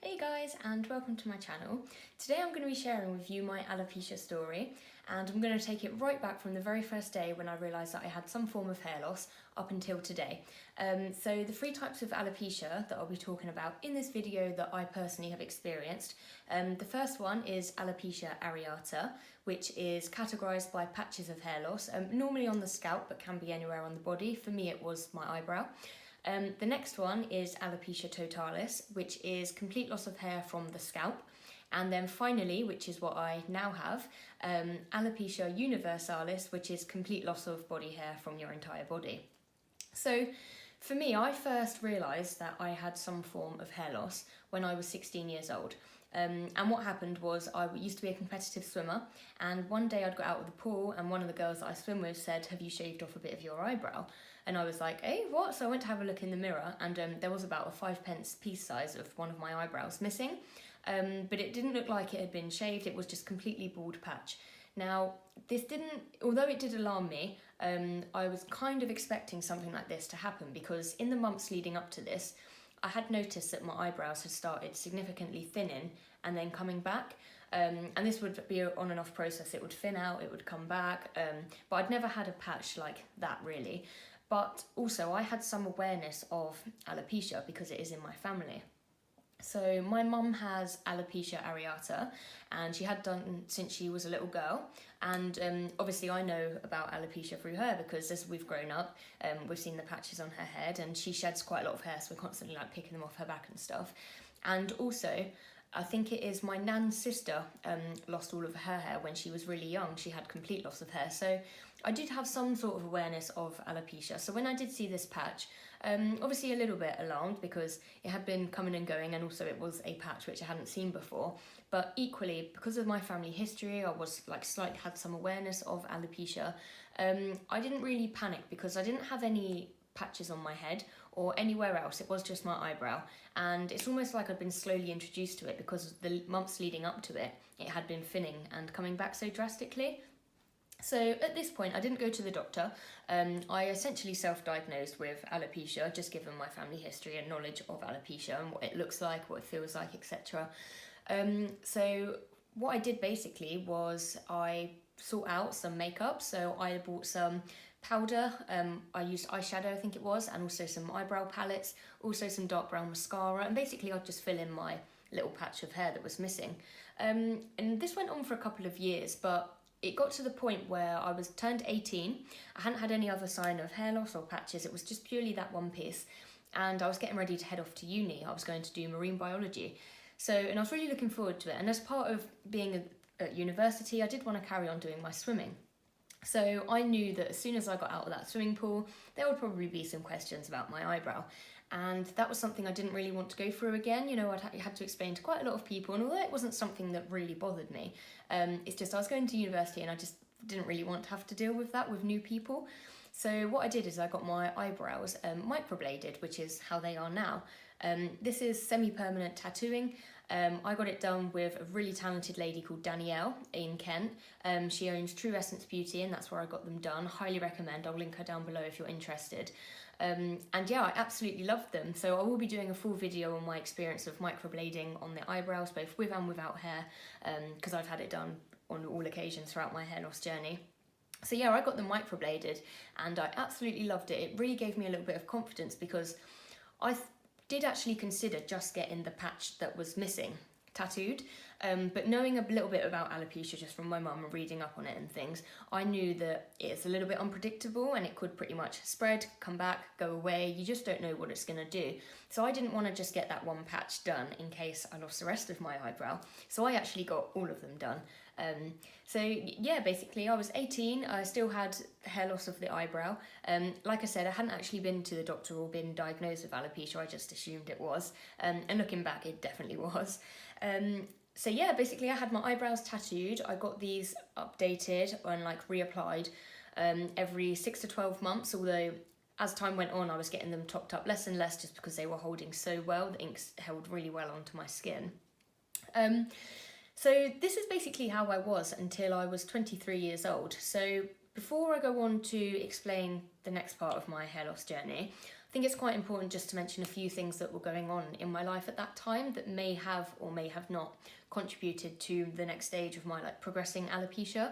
Hey guys, and welcome to my channel. Today I'm going to be sharing with you my alopecia story, and I'm going to take it right back from the very first day when I realised that I had some form of hair loss up until today. So the three types of alopecia that I'll be talking about in this video that I personally have experienced. The first one is alopecia areata, which is categorised by patches of hair loss, normally on the scalp but can be anywhere on the body. For me it was my eyebrow. The next one is alopecia totalis, which is complete loss of hair from the scalp. And then finally, which is what I now have, alopecia universalis, which is complete loss of body hair from your entire body. So for me, I first realised that I had some form of hair loss when I was 16 years old. And what happened was I used to be a competitive swimmer, and one day I'd got out of the pool and one of the girls that I swim with said, "Have you shaved off a bit of your eyebrow?" And I was like, "Eh, what?" So I went to have a look in the mirror, and there was about a 5p piece size of one of my eyebrows missing. But it didn't look like it had been shaved, it was just completely bald patch. Now, this didn't, although it did alarm me, I was kind of expecting something like this to happen, because in the months leading up to this, I had noticed that my eyebrows had started significantly thinning and then coming back. And this would be an on and off process. It would thin out, it would come back, but I'd never had a patch like that really. But also I had some awareness of alopecia because it is in my family. So my mum has alopecia areata, and she had done since she was a little girl, and obviously I know about alopecia through her because as we've grown up, we've seen the patches on her head, and she sheds quite a lot of hair, so we're constantly like picking them off her back and stuff. And also I think it is my nan's sister lost all of her hair when she was really young. She had complete loss of hair, so I did have some sort of awareness of alopecia. So when I did see this patch, obviously a little bit alarmed because it had been coming and going, and also it was a patch which I hadn't seen before. But equally, because of my family history, I was like slightly had some awareness of alopecia. I didn't really panic because I didn't have any patches on my head or anywhere else. It was just my eyebrow, and it's almost like I'd been slowly introduced to it because the months leading up to it, it had been thinning and coming back so drastically. So at this point I didn't go to the doctor. I essentially self-diagnosed with alopecia, just given my family history and knowledge of alopecia and what it looks like, what it feels like, etc. So what I did basically was I sought out some makeup. So I bought some powder, I used eyeshadow I think it was, and also some eyebrow palettes, also some dark brown mascara, and basically I'd just fill in my little patch of hair that was missing. And this went on for a couple of years, but it got to the point where I was turned 18, I hadn't had any other sign of hair loss or patches, it was just purely that one piece, and I was getting ready to head off to uni. I was going to do marine biology, and I was really looking forward to it, and as part of being at university I did want to carry on doing my swimming. So I knew that as soon as I got out of that swimming pool, there would probably be some questions about my eyebrow. And that was something I didn't really want to go through again. You know, I had to explain to quite a lot of people, and although it wasn't something that really bothered me, it's just I was going to university and I just didn't really want to have to deal with that with new people. So what I did is I got my eyebrows microbladed, which is how they are now. This is semi-permanent tattooing. I got it done with a really talented lady called Danielle in Kent. She owns True Essence Beauty, and that's where I got them done. Highly recommend. I'll link her down below if you're interested. And yeah, I absolutely loved them. So I will be doing a full video on my experience of microblading on the eyebrows, both with and without hair, because I've had it done on all occasions throughout my hair loss journey. So yeah, I got them microbladed and I absolutely loved it. It really gave me a little bit of confidence because I did actually consider just getting the patch that was missing tattooed, but knowing a little bit about alopecia just from my mum and reading up on it and things, I knew that it's a little bit unpredictable and it could pretty much spread, come back, go away. You just don't know what it's going to do. So I didn't want to just get that one patch done in case I lost the rest of my eyebrow. So I actually got all of them done. So yeah, basically I was 18, I still had hair loss of the eyebrow. Like I said, I hadn't actually been to the doctor or been diagnosed with alopecia, I just assumed it was. And looking back, it definitely was. So yeah, basically I had my eyebrows tattooed. I got these updated and like reapplied every 6 to 12 months, although as time went on I was getting them topped up less and less just because they were holding so well. The inks held really well onto my skin. So this is basically how I was until I was 23 years old. So before I go on to explain the next part of my hair loss journey, I think it's quite important just to mention a few things that were going on in my life at that time that may have or may have not contributed to the next stage of my progressing alopecia.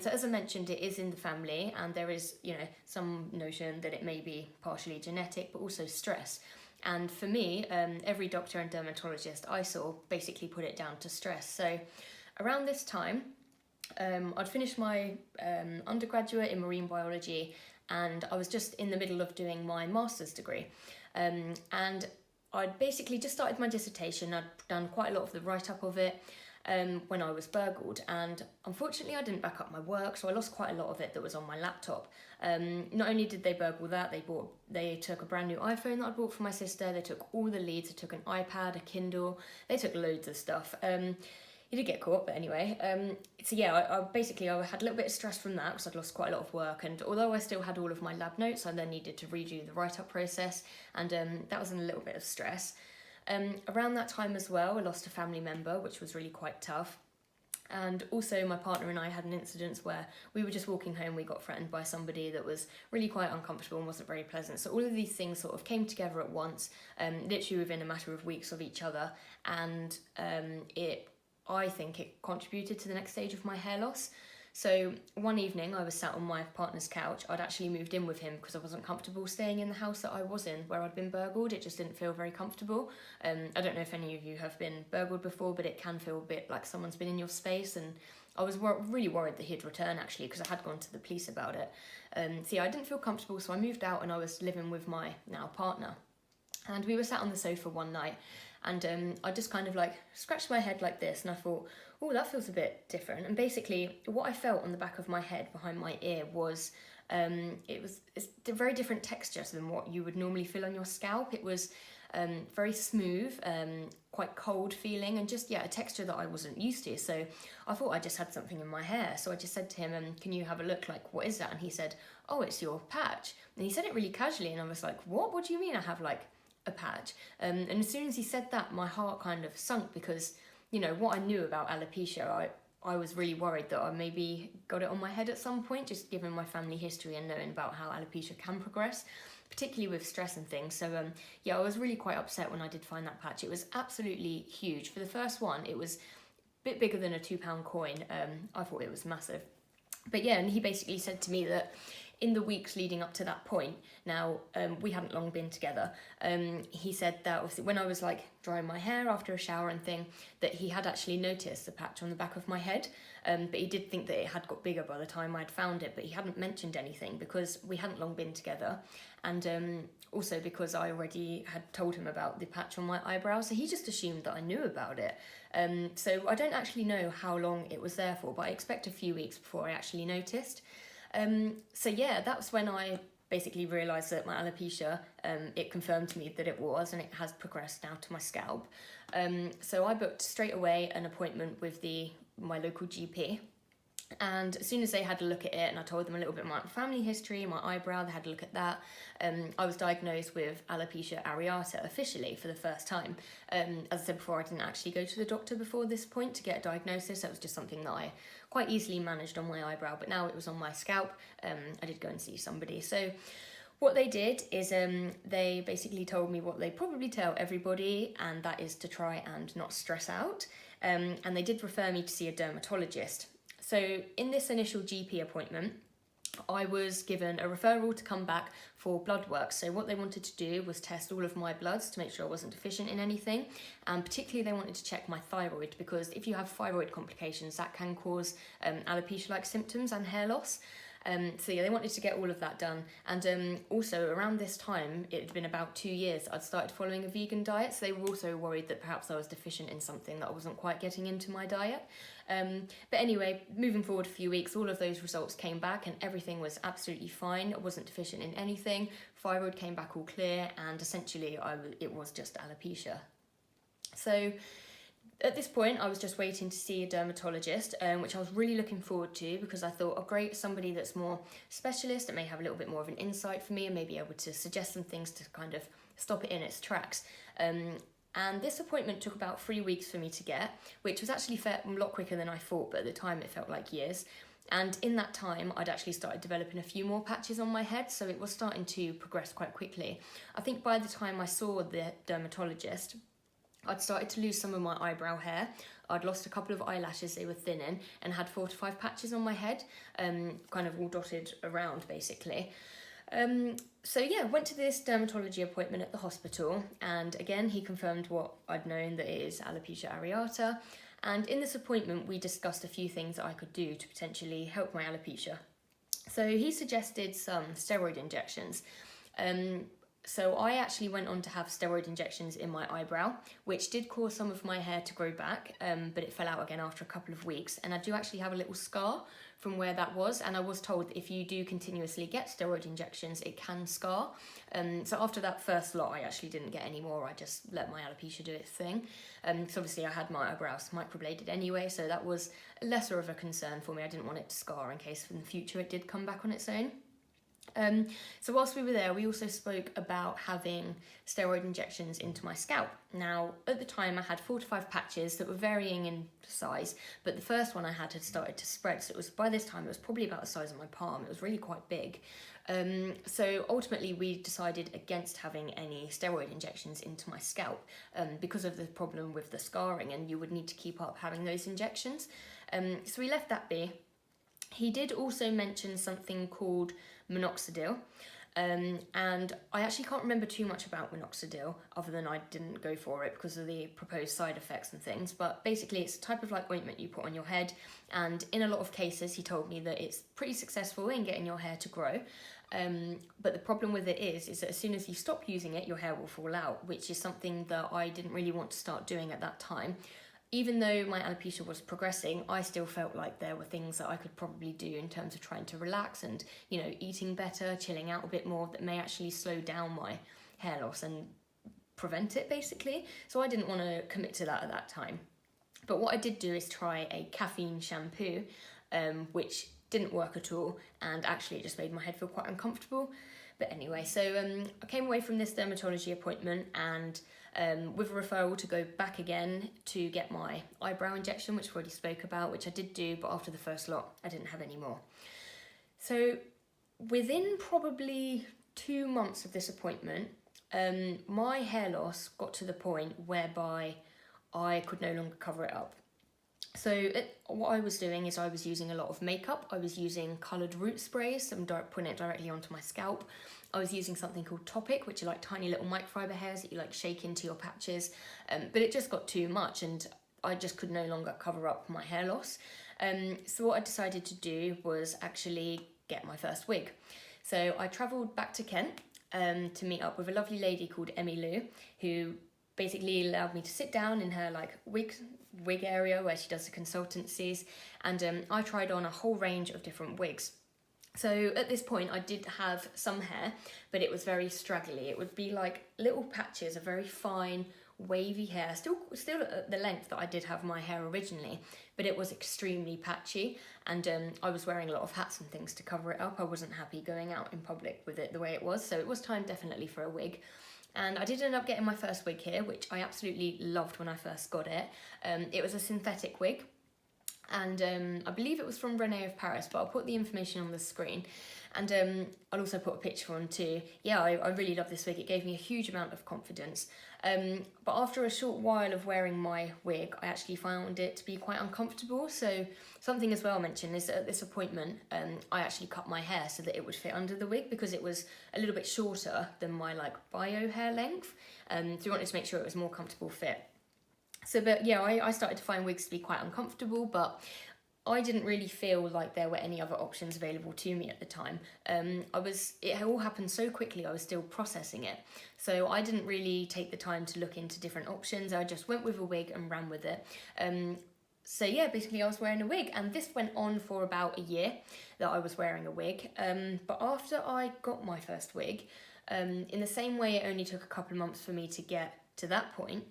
So as I mentioned, it is in the family, and there is, some notion that it may be partially genetic, but also stress. And for me, every doctor and dermatologist I saw basically put it down to stress. So around this time, I'd finished my undergraduate in marine biology, and I was just in the middle of doing my master's degree. And I'd basically just started my dissertation. I'd done quite a lot of the write-up of it when I was burgled, and unfortunately I didn't back up my work, so I lost quite a lot of it that was on my laptop. Not only did they burgle that, they took a brand new iPhone that I bought for my sister, they took all the leads, they took an iPad, a Kindle, they took loads of stuff. He did get caught, but anyway. So yeah, I had a little bit of stress from that because I'd lost quite a lot of work, and although I still had all of my lab notes, I then needed to redo the write-up process, and that was in a little bit of stress. Around that time as well, I lost a family member, which was really quite tough. And also my partner and I had an incident where we were just walking home, we got threatened by somebody that was really quite uncomfortable and wasn't very pleasant. So all of these things sort of came together at once, literally within a matter of weeks of each other, and I think it contributed to the next stage of my hair loss. So one evening I was sat on my partner's couch. I'd actually moved in with him because I wasn't comfortable staying in the house that I was in where I'd been burgled. It just didn't feel very comfortable. I don't know if any of you have been burgled before, but it can feel a bit like someone's been in your space, and I was really worried that he'd return actually because I had gone to the police about it. So yeah, I didn't feel comfortable, so I moved out and I was living with my now partner. And we were sat on the sofa one night, and I just kind of scratched my head like this, and I thought, oh, that feels a bit different. And basically what I felt on the back of my head behind my ear was, it's a very different texture than what you would normally feel on your scalp. It was very smooth, quite cold feeling, and just, a texture that I wasn't used to. So I thought I just had something in my hair. So I just said to him, can you have a look, what is that? And he said, oh, it's your patch. And he said it really casually, and I was like, what do you mean I have a patch? And as soon as he said that, my heart kind of sunk, because what I knew about alopecia, I was really worried that I maybe got it on my head at some point, just given my family history and knowing about how alopecia can progress, particularly with stress and things. So I was really quite upset when I did find that patch. It was absolutely huge. For the first one, it was a bit bigger than a £2 coin. I thought it was massive. But yeah, and he basically said to me that in the weeks leading up to that point, now we hadn't long been together, he said that obviously when I was drying my hair after a shower and thing, that he had actually noticed the patch on the back of my head, but he did think that it had got bigger by the time I'd found it, but he hadn't mentioned anything because we hadn't long been together, and also because I already had told him about the patch on my eyebrow, so he just assumed that I knew about it. So I don't actually know how long it was there for, but I expect a few weeks before I actually noticed. So yeah, that's when I basically realised that my alopecia, it confirmed to me that it was, and it has progressed now to my scalp. So I booked straight away an appointment with my local GP. And as soon as they had a look at it, and I told them a little bit about my family history, my eyebrow, they had a look at that, I was diagnosed with alopecia areata officially for the first time. As I said before, I didn't actually go to the doctor before this point to get a diagnosis. That was just something that I quite easily managed on my eyebrow, but now it was on my scalp. I did go and see somebody. So what they did is they basically told me what they probably tell everybody, and that is to try and not stress out. And they did refer me to see a dermatologist. So in this initial GP appointment, I was given a referral to come back for blood work. So what they wanted to do was test all of my bloods to make sure I wasn't deficient in anything. And particularly they wanted to check my thyroid, because if you have thyroid complications, that can cause alopecia-like symptoms and hair loss. So yeah, they wanted to get all of that done. And also around this time, it had been about 2 years, I'd started following a vegan diet. So they were also worried that perhaps I was deficient in something that I wasn't quite getting into my diet. But anyway, moving forward a few weeks, all of those results came back and everything was absolutely fine. I wasn't deficient in anything. Thyroid came back all clear, and essentially it was just alopecia. So at this point, I was just waiting to see a dermatologist, which I was really looking forward to, because I thought, oh great, somebody that's more specialist, that may have a little bit more of an insight for me and may be able to suggest some things to kind of stop it in its tracks. And this appointment took about 3 weeks for me to get, which was actually a lot quicker than I thought, but at the time it felt like years. And in that time, I'd actually started developing a few more patches on my head, so it was starting to progress quite quickly. I think by the time I saw the dermatologist, I'd started to lose some of my eyebrow hair. I'd lost a couple of eyelashes, they were thinning, and had 4 to 5 patches on my head, kind of all dotted around basically. So yeah, went to this dermatology appointment at the hospital, and again he confirmed what I'd known, that it is alopecia areata. And in this appointment we discussed a few things that I could do to potentially help my alopecia. So he suggested some steroid injections. So I actually went on to have steroid injections in my eyebrow, which did cause some of my hair to grow back, but it fell out again after a couple of weeks. And I do actually have a little scar from where that was. And I was told that if you do continuously get steroid injections, it can scar. So after that first lot, I actually didn't get any more. I just let my alopecia do its thing. So obviously I had my eyebrows microbladed anyway, so that was lesser of a concern for me. I didn't want it to scar in case in the future it did come back on its own. So whilst we were there, we also spoke about having steroid injections into my scalp. Now, at the time I had 4 to 5 patches that were varying in size, but the first one I had started to spread. So it was, by this time, it was probably about the size of my palm. It was really quite big. So ultimately we decided against having any steroid injections into my scalp, because of the problem with the scarring, and you would need to keep up having those injections. So we left that be. He did also mention something called minoxidil, and I actually can't remember too much about minoxidil other than I didn't go for it because of the proposed side effects and things, but basically it's a type of like ointment you put on your head, and in a lot of cases he told me that it's pretty successful in getting your hair to grow, but the problem with it is that as soon as you stop using it, your hair will fall out, which is something that I didn't really want to start doing at that time. Even though my alopecia was progressing, I still felt like there were things that I could probably do in terms of trying to relax and, you know, eating better, chilling out a bit more, that may actually slow down my hair loss and prevent it, basically. So I didn't want to commit to that at that time. But what I did do is try a caffeine shampoo, which didn't work at all, and actually it just made my head feel quite uncomfortable. But anyway, so I came away from this dermatology appointment and with a referral to go back again to get my eyebrow injection, which I already spoke about, which I did do, but after the first lot, I didn't have any more. So within probably 2 months of this appointment, my hair loss got to the point whereby I could no longer cover it up. So what I was doing is I was using a lot of makeup. I was using coloured root sprays, I'm putting it directly onto my scalp. I was using something called Topic, which are like tiny little microfiber hairs that you like shake into your patches. But it just got too much and I just could no longer cover up my hair loss. So what I decided to do was actually get my first wig. So I travelled back to Kent to meet up with a lovely lady called Emmy Lou, who basically allowed me to sit down in her like wig area where she does the consultancies, and I tried on a whole range of different wigs. So at this point I did have some hair, but it was very straggly. It would be like little patches of very fine wavy hair, still at the length that I did have my hair originally, but it was extremely patchy, and I was wearing a lot of hats and things to cover it up. I wasn't happy going out in public with it the way it was, so it was time definitely for a wig. And I did end up getting my first wig here, which I absolutely loved when I first got it. It was a synthetic wig, and I believe it was from Rene of Paris, but I'll put the information on the screen. And I'll also put a picture on too. Yeah, I really love this wig. It gave me a huge amount of confidence. But after a short while of wearing my wig, I actually found it to be quite uncomfortable. So something as well I mentioned is that at this appointment, I actually cut my hair so that it would fit under the wig, because it was a little bit shorter than my like bio hair length. So we wanted to make sure it was a more comfortable fit. So, but yeah, I started to find wigs to be quite uncomfortable, but I didn't really feel like there were any other options available to me at the time. It all happened so quickly, I was still processing it. So I didn't really take the time to look into different options. I just went with a wig and ran with it. So yeah, basically I was wearing a wig, and this went on for about a year that I was wearing a wig. But after I got my first wig, in the same way it only took a couple of months for me to get to that point,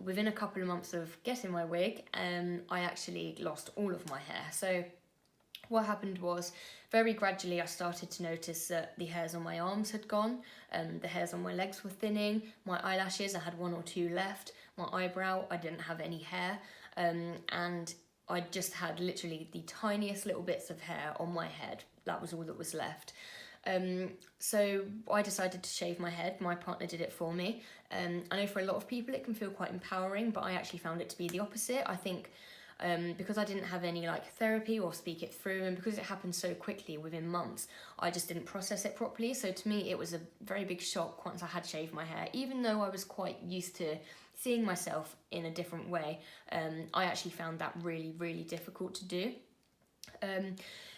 within a couple of months of getting my wig, I actually lost all of my hair. So what happened was, very gradually I started to notice that the hairs on my arms had gone, the hairs on my legs were thinning, my eyelashes, I had 1 or 2 left, my eyebrow, I didn't have any hair, and I just had literally the tiniest little bits of hair on my head. That was all that was left. So I decided to shave my head. My partner did it for me. I know for a lot of people it can feel quite empowering, but I actually found it to be the opposite. I think because I didn't have any like therapy or speak it through, and because it happened so quickly within months, I just didn't process it properly. So to me it was a very big shock once I had shaved my hair. Even though I was quite used to seeing myself in a different way, I actually found that really, really difficult to do.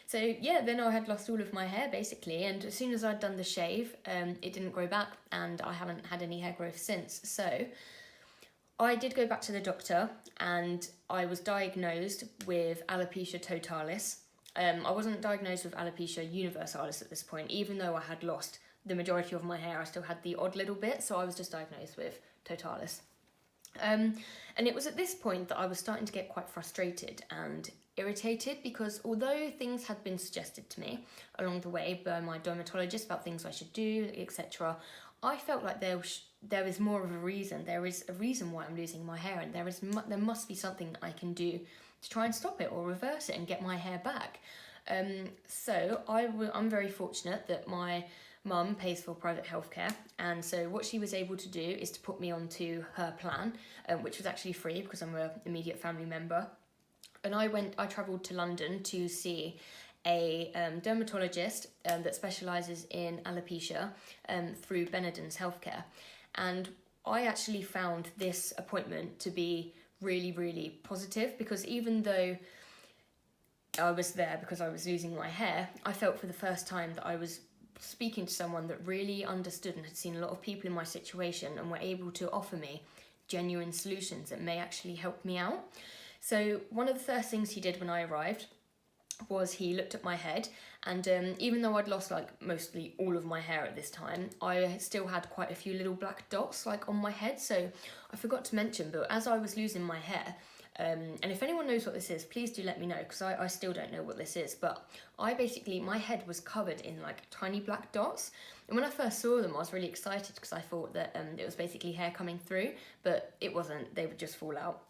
So yeah, then I had lost all of my hair basically, and as soon as I'd done the shave, it didn't grow back, and I haven't had any hair growth since. So I did go back to the doctor, and I was diagnosed with alopecia totalis. I wasn't diagnosed with alopecia universalis at this point. Even though I had lost the majority of my hair, I still had the odd little bit, so I was just diagnosed with totalis. And it was at this point that I was starting to get quite frustrated and irritated, because although things had been suggested to me along the way by my dermatologist about things I should do, etc., I felt like there is more of a reason. There is a reason why I'm losing my hair, and there must be something I can do to try and stop it or reverse it and get my hair back. So I'm very fortunate that my mum pays for private healthcare, and so what she was able to do is to put me onto her plan, which was actually free because I'm an immediate family member. And I travelled to London to see a dermatologist that specialises in alopecia through Benedon's Healthcare. And I actually found this appointment to be really, really positive, because even though I was there because I was losing my hair, I felt for the first time that I was speaking to someone that really understood and had seen a lot of people in my situation and were able to offer me genuine solutions that may actually help me out. So one of the first things he did when I arrived was he looked at my head, and even though I'd lost like mostly all of my hair at this time, I still had quite a few little black dots like on my head. So I forgot to mention, but as I was losing my hair, and if anyone knows what this is, please do let me know, because I still don't know what this is, but my head was covered in like tiny black dots. And when I first saw them, I was really excited because I thought that it was basically hair coming through, but it wasn't. They would just fall out.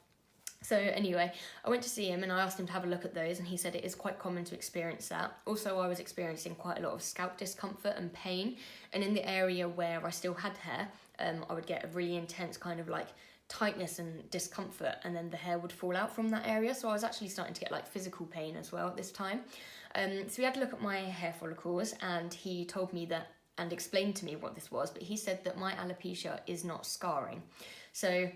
So anyway, I went to see him and I asked him to have a look at those, and he said it is quite common to experience that. Also, I was experiencing quite a lot of scalp discomfort and pain, and in the area where I still had hair, I would get a really intense kind of like tightness and discomfort, and then the hair would fall out from that area. So I was actually starting to get like physical pain as well at this time. So we had to look at my hair follicles, and he told me that and explained to me what this was, but he said that my alopecia is not scarring. So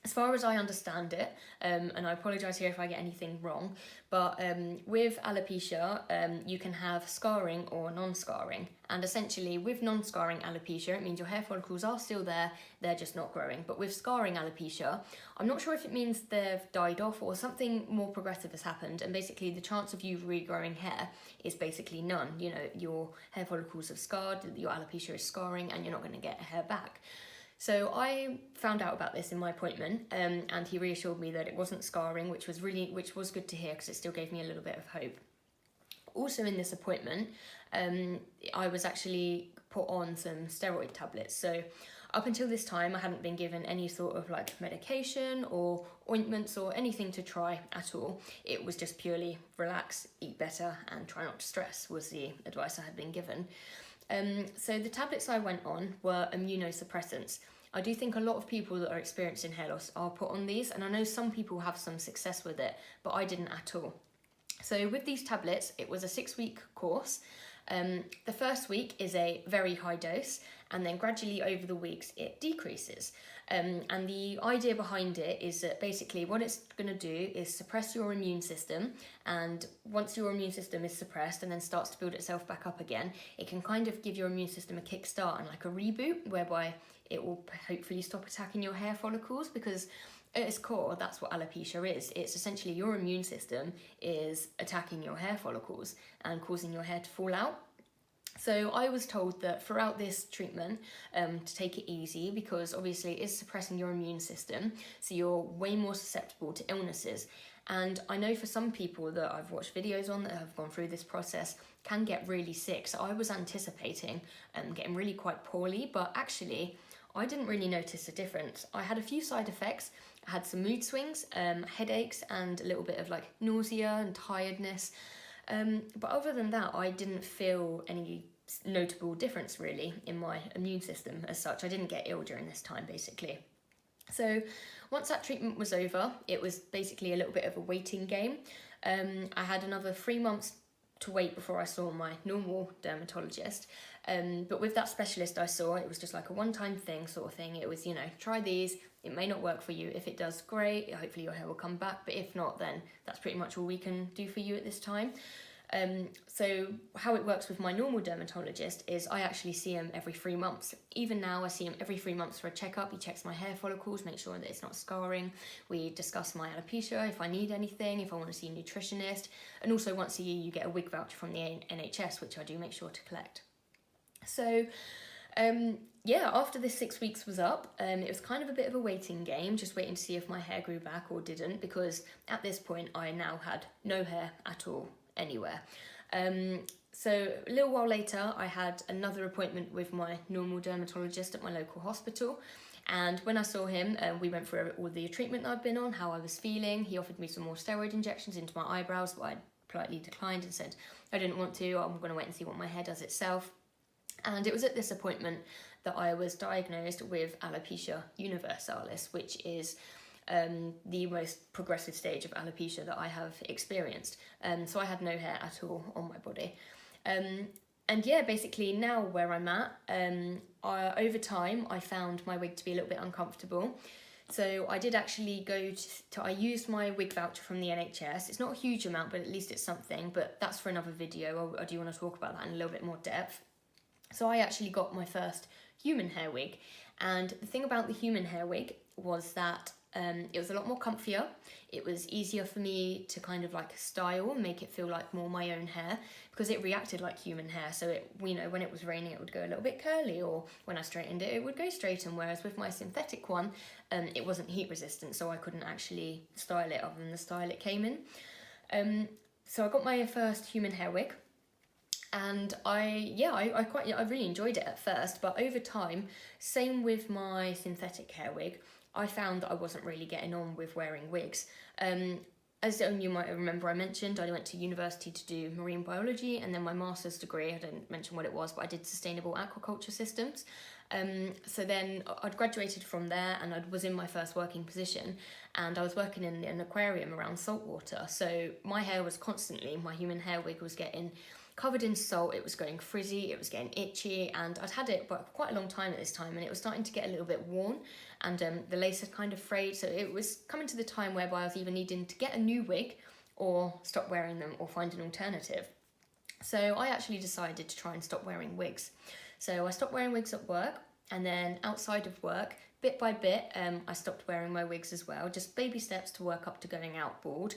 as far as I understand it, and I apologise here if I get anything wrong, but with alopecia, you can have scarring or non-scarring. And essentially, with non-scarring alopecia, it means your hair follicles are still there, they're just not growing. But with scarring alopecia, I'm not sure if it means they've died off or something more progressive has happened, and basically the chance of you regrowing hair is basically none. You know, your hair follicles have scarred, your alopecia is scarring, and you're not going to get hair back. So I found out about this in my appointment, and he reassured me that it wasn't scarring, which was good to hear, because it still gave me a little bit of hope. Also in this appointment, I was actually put on some steroid tablets. So up until this time, I hadn't been given any sort of like medication or ointments or anything to try at all. It was just purely relax, eat better, and try not to stress was the advice I had been given. So the tablets I went on were immunosuppressants. I do think a lot of people that are experiencing hair loss are put on these, and I know some people have some success with it, but I didn't at all. So with these tablets, it was a 6-week course. The first week is a very high dose, and then gradually over the weeks it decreases. And the idea behind it is that basically what it's going to do is suppress your immune system, and once your immune system is suppressed and then starts to build itself back up again, it can kind of give your immune system a kickstart and like a reboot, whereby it will hopefully stop attacking your hair follicles, because at its core, that's what alopecia is. It's essentially your immune system is attacking your hair follicles and causing your hair to fall out. So I was told that throughout this treatment, to take it easy, because obviously it is suppressing your immune system, so you're way more susceptible to illnesses. And I know for some people that I've watched videos on that have gone through this process can get really sick. So I was anticipating getting really quite poorly, but actually I didn't really notice a difference. I had a few side effects. I had some mood swings, headaches, and a little bit of like nausea and tiredness. But other than that, I didn't feel any notable difference really in my immune system as such. I didn't get ill during this time basically. So once that treatment was over, it was basically a little bit of a waiting game. I had another 3 months to wait before I saw my normal dermatologist. But with that specialist I saw, it was just like a one-time thing sort of thing. It was, you know, try these, it may not work for you. If it does, great, hopefully your hair will come back. But if not, then that's pretty much all we can do for you at this time. So how it works with my normal dermatologist is I actually see him every 3 months. Even now I see him every 3 months for a checkup. He checks my hair follicles, make sure that it's not scarring. We discuss my alopecia, if I need anything, if I want to see a nutritionist. And also once a year you get a wig voucher from the NHS, which I do make sure to collect. So yeah, after this 6 weeks was up, it was kind of a bit of a waiting game, just waiting to see if my hair grew back or didn't, because at this point I now had no hair at all anywhere. So a little while later I had another appointment with my normal dermatologist at my local hospital, and when I saw him we went through all the treatment that I'd been on, how I was feeling. He offered me some more steroid injections into my eyebrows, but I politely declined and said I didn't want to, I'm going to wait and see what my hair does itself. And it was at this appointment that I was diagnosed with alopecia universalis, which is the most progressive stage of alopecia that I have experienced. So I had no hair at all on my body. And yeah, basically now where I'm at, over time I found my wig to be a little bit uncomfortable. So I did actually I used my wig voucher from the NHS. It's not a huge amount, but at least it's something, but that's for another video. I do want to talk about that in a little bit more depth. So I actually got my first human hair wig, and the thing about the human hair wig was that it was a lot more comfier. It was easier for me to kind of like style and make it feel like more my own hair, because it reacted like human hair. So it, you know, when it was raining it would go a little bit curly, or when I straightened it, it would go straighten. Whereas with my synthetic one, it wasn't heat resistant, so I couldn't actually style it other than the style it came in. So I got my first human hair wig. And I really enjoyed it at first, but over time, same with my synthetic hair wig, I found that I wasn't really getting on with wearing wigs. As you might remember, I mentioned I went to university to do marine biology, and then my master's degree, I didn't mention what it was, but I did sustainable aquaculture systems. So then I'd graduated from there, and I was in my first working position, and I was working in an aquarium around saltwater. So my hair was constantly, my human hair wig was getting covered in salt, it was going frizzy, it was getting itchy, and I'd had it for quite a long time at this time, and it was starting to get a little bit worn, and the lace had kind of frayed, so it was coming to the time whereby I was either needing to get a new wig or stop wearing them or find an alternative. So I actually decided to try and stop wearing wigs. So I stopped wearing wigs at work, and then outside of work, bit by bit, I stopped wearing my wigs as well, just baby steps to work up to going out bald.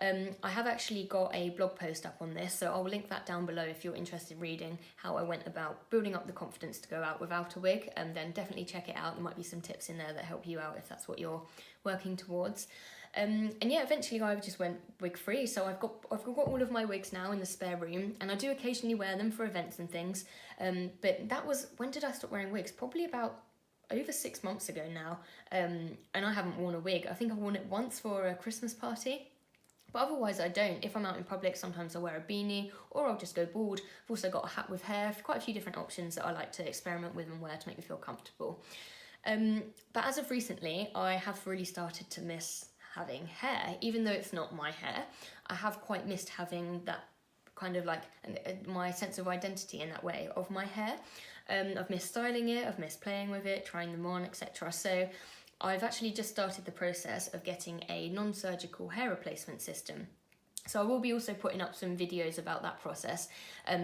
I have actually got a blog post up on this, so I'll link that down below if you're interested in reading how I went about building up the confidence to go out without a wig. Then definitely check it out. There might be some tips in there that help you out if that's what you're working towards. And yeah, eventually I just went wig free, so I've got all of my wigs now in the spare room, and I do occasionally wear them for events and things. But that was, when did I stop wearing wigs? Probably about over 6 months ago now. And I haven't worn a wig. I think I've worn it once for a Christmas party. But otherwise I don't. If I'm out in public, sometimes I'll wear a beanie, or I'll just go bald. I've also got a hat with hair, quite a few different options that I like to experiment with and wear to make me feel comfortable. But as of recently, I have really started to miss having hair. Even though it's not my hair, I have quite missed having that kind of like my sense of identity in that way of my hair. I've missed styling it, I've missed playing with it, trying them on, etc. So I've actually just started the process of getting a non-surgical hair replacement system. So I will be also putting up some videos about that process,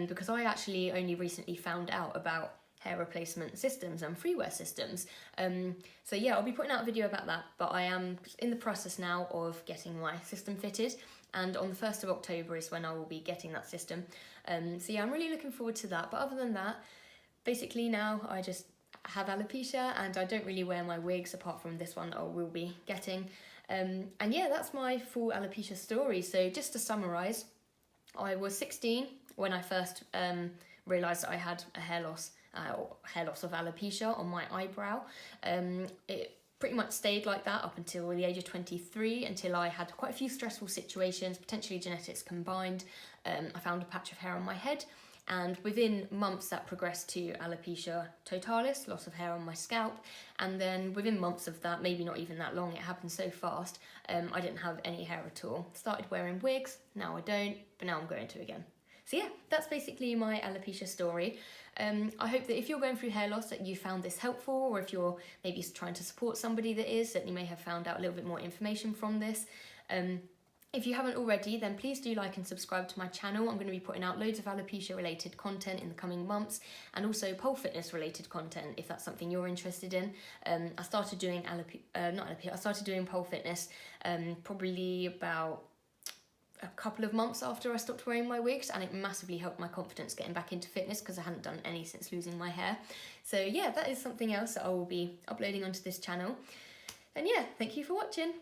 because I actually only recently found out about hair replacement systems and freewear systems. So yeah, I'll be putting out a video about that, but I am in the process now of getting my system fitted, and on the 1st of October is when I will be getting that system. So yeah, I'm really looking forward to that. But other than that, basically now I just have alopecia, and I don't really wear my wigs apart from this one that I will be getting. And yeah, that's my full alopecia story. So just to summarise, I was 16 when I first realised that I had a hair loss hair loss of alopecia on my eyebrow. It pretty much stayed like that up until the age of 23, until I had quite a few stressful situations, potentially genetics combined. I found a patch of hair on my head, and within months that progressed to alopecia totalis, loss of hair on my scalp, and then within months of that, maybe not even that long, it happened so fast, I didn't have any hair at all. Started wearing wigs, now I don't, but now I'm going to again. So yeah, that's basically my alopecia story. I hope that if you're going through hair loss that you found this helpful, or if you're maybe trying to support somebody that is, that you may have found out a little bit more information from this. If you haven't already, then please do like and subscribe to my channel. I'm going to be putting out loads of alopecia related content in the coming months, and also pole fitness related content if that's something you're interested in. I started doing I started doing pole fitness probably about a couple of months after I stopped wearing my wigs, and it massively helped my confidence getting back into fitness because I hadn't done any since losing my hair. So yeah, that is something else that I will be uploading onto this channel. And yeah, thank you for watching.